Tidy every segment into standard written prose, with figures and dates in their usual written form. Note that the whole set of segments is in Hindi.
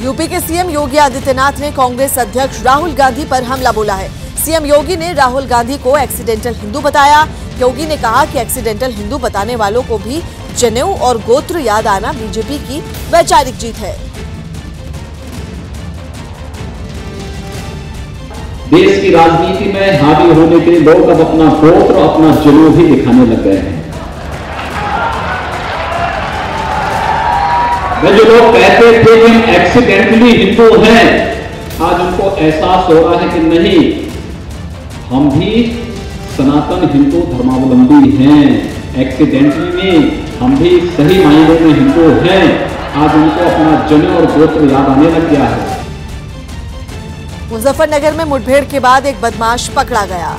यूपी के सीएम योगी आदित्यनाथ ने कांग्रेस अध्यक्ष राहुल गांधी पर हमला बोला है। सीएम योगी ने राहुल गांधी को एक्सीडेंटल हिंदू बताया। योगी ने कहा कि एक्सीडेंटल हिंदू बताने वालों को भी जनेऊ और गोत्र याद आना बीजेपी की वैचारिक जीत है। देश की राजनीति में हावी होने के लिए लोग अब अपना गोत्र और अपना जनेऊ भी दिखाने लग गए हैं। वे जो लोग कहते थे कि हम एक्सीडेंटली हिंदू हैं, आज उनको एहसास हो रहा है कि नहीं, हम भी सनातन हिंदू धर्मावलंबी हैं। एक्सीडेंटली नहीं, हम भी सही मायने में हिंदू हैं। आज उनको अपना जनेऊ और गोत्र याद आने लग गया है। मुजफ्फरनगर में मुठभेड़ के बाद एक बदमाश पकड़ा गया।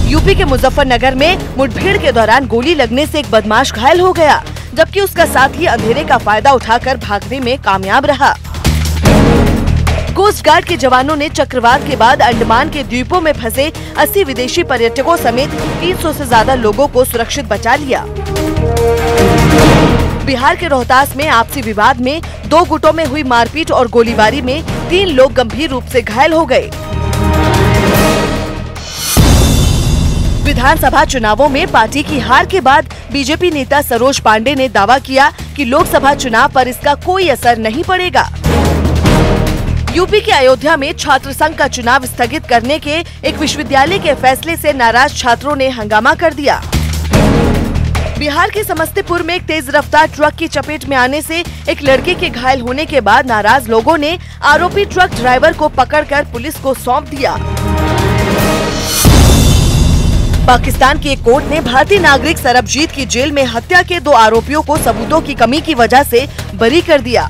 यूपी के मुजफ्फरनगर में मुठभेड़ के दौरान गोली लगने से एक बदमाश घायल हो गया, जबकि उसका साथी अंधेरे का फायदा उठाकर भागने में कामयाब रहा। कोस्ट गार्ड के जवानों ने चक्रवात के बाद अंडमान के द्वीपों में फंसे 80 विदेशी पर्यटकों समेत 300 से ज्यादा लोगों को सुरक्षित बचा लिया। बिहार के रोहतास में आपसी विवाद में 2 गुटों में हुई मारपीट और गोलीबारी में 3 लोग गंभीर रूप से घायल हो गए। विधानसभा चुनावों में पार्टी की हार के बाद बीजेपी नेता सरोज पांडे ने दावा किया कि लोकसभा चुनाव पर इसका कोई असर नहीं पड़ेगा। यूपी के अयोध्या में छात्र संघ का चुनाव स्थगित करने के एक विश्वविद्यालय के फैसले से नाराज छात्रों ने हंगामा कर दिया। बिहार के समस्तीपुर में एक तेज रफ्तार ट्रक की चपेट में आने से एक लड़के के घायल होने के बाद नाराज लोगों ने आरोपी ट्रक ड्राइवर को पकड़कर पुलिस को सौंप दिया। पाकिस्तान की एक कोर्ट ने भारतीय नागरिक सरबजीत की जेल में हत्या के 2 आरोपियों को सबूतों की कमी की वजह से बरी कर दिया।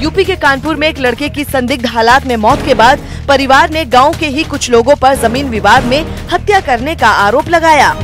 यूपी के कानपुर में एक लड़के की संदिग्ध हालात में मौत के बाद परिवार ने गांव के ही कुछ लोगों पर जमीन विवाद में हत्या करने का आरोप लगाया।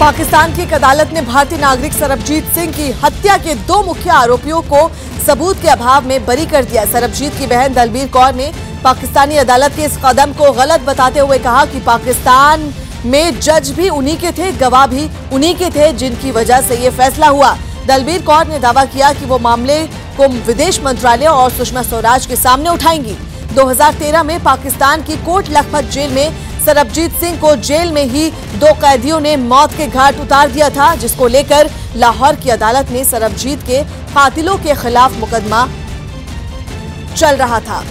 पाकिस्तान की एक अदालत ने भारतीय नागरिक सरबजीत सिंह की हत्या के 2 मुख्य आरोपियों को सबूत के अभाव में बरी कर दिया। सरबजीत की बहन दलबीर कौर ने पाकिस्तानी अदालत के इस कदम को गलत बताते हुए कहा कि पाकिस्तान में जज भी उन्हीं के थे, गवाह भी उन्हीं के थे, जिनकी वजह से ये फैसला हुआ। दलबीर कौर ने दावा किया कि वो मामले को विदेश मंत्रालय और सुषमा स्वराज के सामने उठाएंगी। 2013 में पाकिस्तान की कोट लखपत जेल में सरबजीत सिंह को जेल में ही 2 कैदियों ने मौत के घाट उतार दिया था, जिसको लेकर लाहौर की अदालत में सरबजीत के कातिलों के खिलाफ मुकदमा चल रहा था।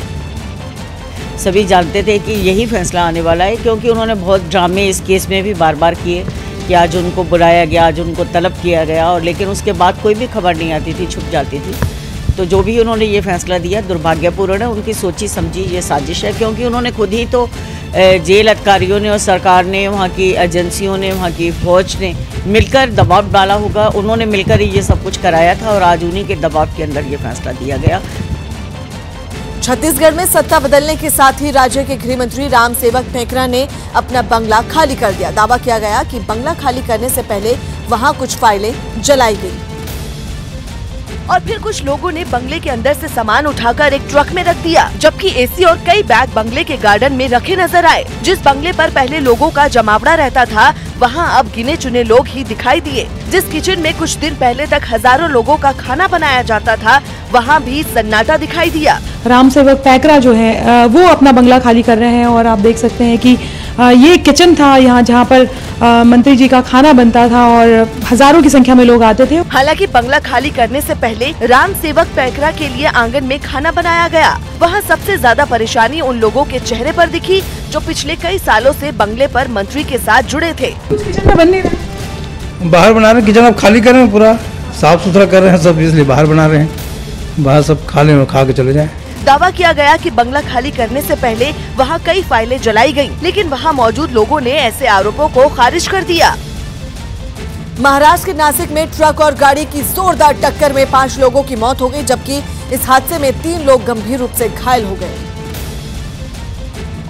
सभी जानते थे कि यही फैसला आने वाला है, क्योंकि उन्होंने बहुत ड्रामे इस केस में भी बार बार किए कि आज उनको बुलाया गया, आज उनको तलब किया गया, और लेकिन उसके बाद कोई भी खबर नहीं आती थी, छुप जाती थी। तो जो भी उन्होंने ये फैसला दिया दुर्भाग्यपूर्ण है, उनकी सोची समझी ये साजिश है, क्योंकि उन्होंने खुद ही तो जेल अधिकारियों ने और सरकार ने, वहाँ की एजेंसियों ने, वहाँ की फौज ने मिलकर दबाव डाला होगा। उन्होंने मिलकर ही ये सब कुछ कराया था और आज उन्हीं के दबाव के अंदर ये फैसला दिया गया। छत्तीसगढ़ में सत्ता बदलने के साथ ही राज्य के गृह मंत्री रामसेवक पैकरा ने अपना बंगला खाली कर दिया। दावा किया गया कि बंगला खाली करने से पहले वहां कुछ फाइलें जलाई गई और फिर कुछ लोगों ने बंगले के अंदर से सामान उठाकर एक ट्रक में रख दिया, जबकि एसी और कई बैग बंगले के गार्डन में रखे नजर आए। जिस बंगले पर पहले लोगों का जमावड़ा रहता था, वहां अब गिने चुने लोग ही दिखाई दिए। जिस किचन में कुछ दिन पहले तक हजारों लोगों का खाना बनाया जाता था, वहां भी सन्नाटा दिखाई दिया। रामसेवक पैकरा जो है वो अपना बंगला खाली कर रहे हैं और आप देख सकते हैं कि ये किचन था यहाँ जहाँ पर मंत्री जी का खाना बनता था और हजारों की संख्या में लोग आते थे। हालांकि बंगला खाली करने से पहले रामसेवक पैकरा के लिए आंगन में खाना बनाया गया। वहाँ सबसे ज्यादा परेशानी उन लोगों के चेहरे पर दिखी जो पिछले कई सालों से बंगले पर मंत्री के साथ जुड़े थे। कुछ किचन में बन नहीं रहा, बाहर बना रहे हैं, किचन अब खाली कर रहे हैं, पूरा साफ सुथरा कर रहे हैं सब, इसलिए बाहर बना रहे हैं, बाहर सब खा लें और खा के चले जाएं। दावा किया गया कि बंगला खाली करने से पहले वहां कई फाइलें जलाई गईं, लेकिन वहां मौजूद लोगों ने ऐसे आरोपों को खारिज कर दिया। महाराष्ट्र के नासिक में ट्रक और गाड़ी की जोरदार टक्कर में 5 लोगों की मौत हो गई, जबकि इस हादसे में 3 लोग गंभीर रूप से घायल हो गए।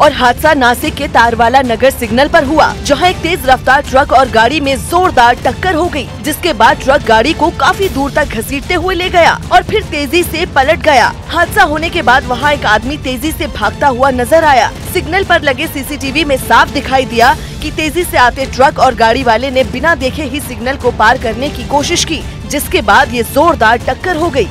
और हादसा नासिक के तारवाला नगर सिग्नल पर हुआ, जहां एक तेज रफ्तार ट्रक और गाड़ी में जोरदार टक्कर हो गई, जिसके बाद ट्रक गाड़ी को काफी दूर तक घसीटते हुए ले गया और फिर तेजी से पलट गया। हादसा होने के बाद वहां एक आदमी तेजी से भागता हुआ नजर आया। सिग्नल पर लगे सीसीटीवी में साफ दिखाई दिया कि तेजी से आते ट्रक और गाड़ी वाले ने बिना देखे ही सिग्नल को पार करने की कोशिश की, जिसके बाद ये जोरदार टक्कर हो गई।